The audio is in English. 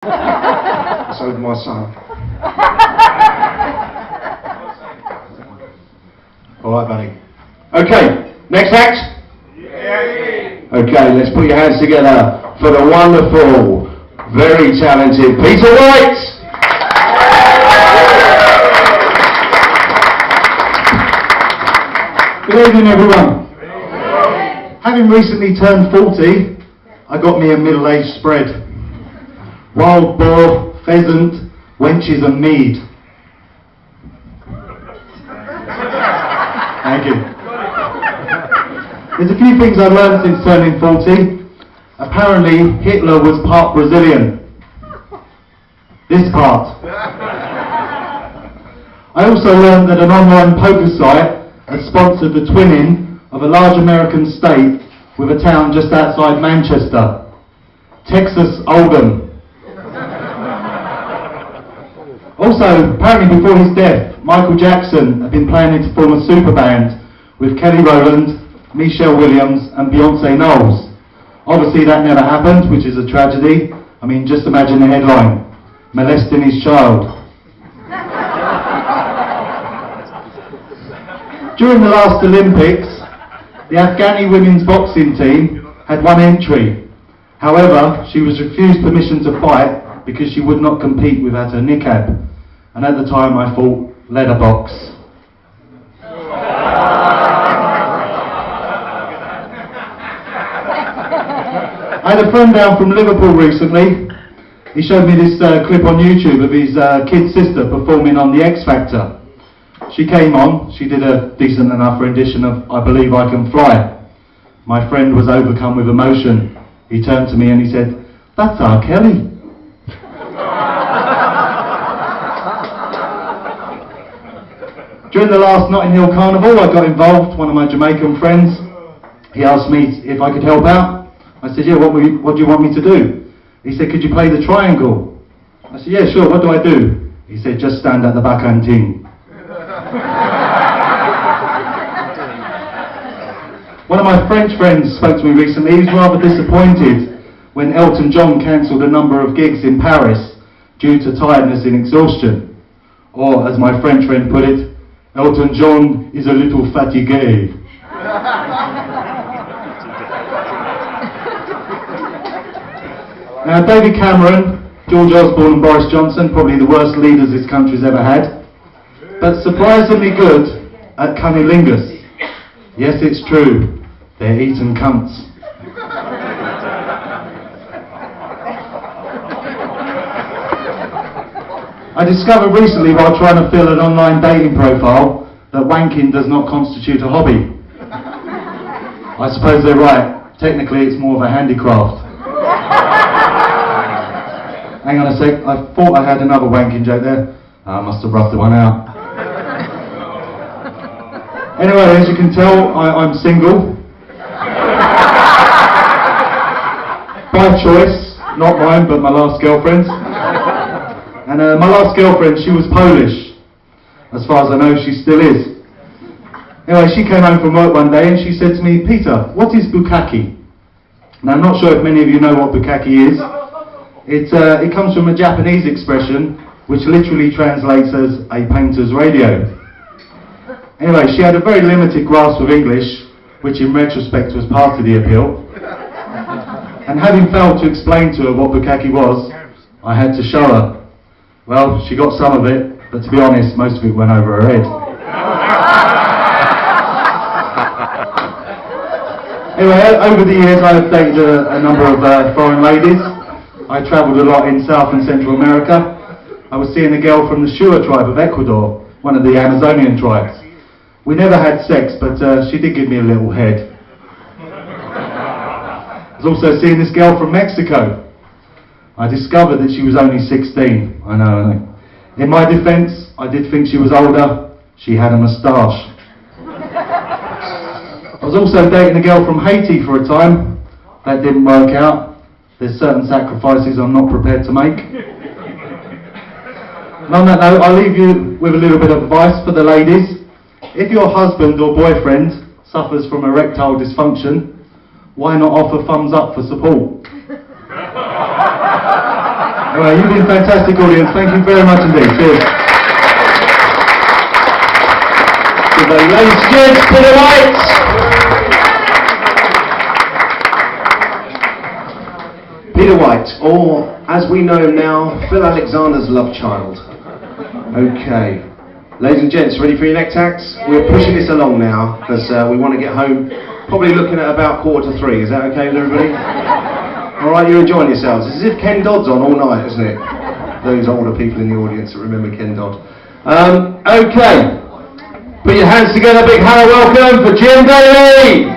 So my son. Alright, buddy. Okay, next act. Okay, let's put your hands together for the wonderful, very talented Peter White. Good evening, everyone. Having recently turned 40, I got me a middle-aged spread. Wild boar, pheasant, wenches and mead. Thank you. There's a few things I've learned since turning 40. Apparently, Hitler was part Brazilian. This part. I also learned that an online poker site has sponsored the twinning of a large American state with a town just outside Manchester. Texas Hold'em. Also, apparently before his death, Michael Jackson had been planning to form a super band with Kelly Rowland, Michelle Williams and Beyonce Knowles. Obviously that never happened, which is a tragedy. I mean, just imagine the headline: molesting his child. During the last Olympics, the Afghani women's boxing team had one entry. However, she was refused permission to fight because she would not compete without her niqab. And at the time I thought, letterbox. I had a friend down from Liverpool recently. He showed me this clip on YouTube of his kid sister performing on The X Factor. She came on, she did a decent enough rendition of I Believe I Can Fly. My friend was overcome with emotion. He turned to me and he said, "That's R. Kelly." During the last Notting Hill Carnival, I got involved. One of my Jamaican friends, he asked me if I could help out. I said, yeah, what do you want me to do? He said, could you play the triangle? I said, yeah, sure, what do I do? He said, just stand at the back and ting. One of my French friends spoke to me recently. He was rather disappointed when Elton John cancelled a number of gigs in Paris due to tiredness and exhaustion. Or, as my French friend put it, Elton John is a little fatigué. Now, David Cameron, George Osborne and Boris Johnson, probably the worst leaders this country's ever had, but surprisingly good at cunnilingus. Yes, it's true, they're eaten cunts. I discovered recently while trying to fill an online dating profile that wanking does not constitute a hobby. I suppose they're right. Technically it's more of a handicraft. Hang on a sec, I thought I had another wanking joke there. I must have roughed the one out. Anyway, as you can tell, I'm single. By choice, not mine, but my last girlfriend's. And my last girlfriend, she was Polish. As far as I know, she still is. Anyway, she came home from work one day and she said to me, Peter, what is bukkake? Now, I'm not sure if many of you know what bukkake is. It comes from a Japanese expression, which literally translates as a painter's radio. Anyway, she had a very limited grasp of English, which in retrospect was part of the appeal. And having failed to explain to her what bukkake was, I had to show her. Well, she got some of it, but to be honest, most of it went over her head. Anyway, over the years I have dated a number of foreign ladies. I travelled a lot in South and Central America. I was seeing a girl from the Shua tribe of Ecuador, one of the Amazonian tribes. We never had sex, but she did give me a little head. I was also seeing this girl from Mexico. I discovered that she was only 16. I know. In my defence, I did think she was older. She had a moustache. I was also dating a girl from Haiti for a time. That didn't work out. There's certain sacrifices I'm not prepared to make. And on that note, I'll leave you with a little bit of advice for the ladies. If your husband or boyfriend suffers from erectile dysfunction, why not offer thumbs up for support? Alright, you've been fantastic, audience. Thank you very much indeed. Cheers. Ladies and gents, Peter White. Peter White, or as we know him now, Phil Alexander's love child. Okay. Ladies and gents, ready for your next acts? We're pushing this along now because we want to get home, probably looking at about 2:45. Is that okay with everybody? Alright, you're enjoying yourselves. It's as if Ken Dodd's on all night, isn't it? Those older people in the audience that remember Ken Dodd. Okay. Put your hands together, big hello welcome for Jim Daly!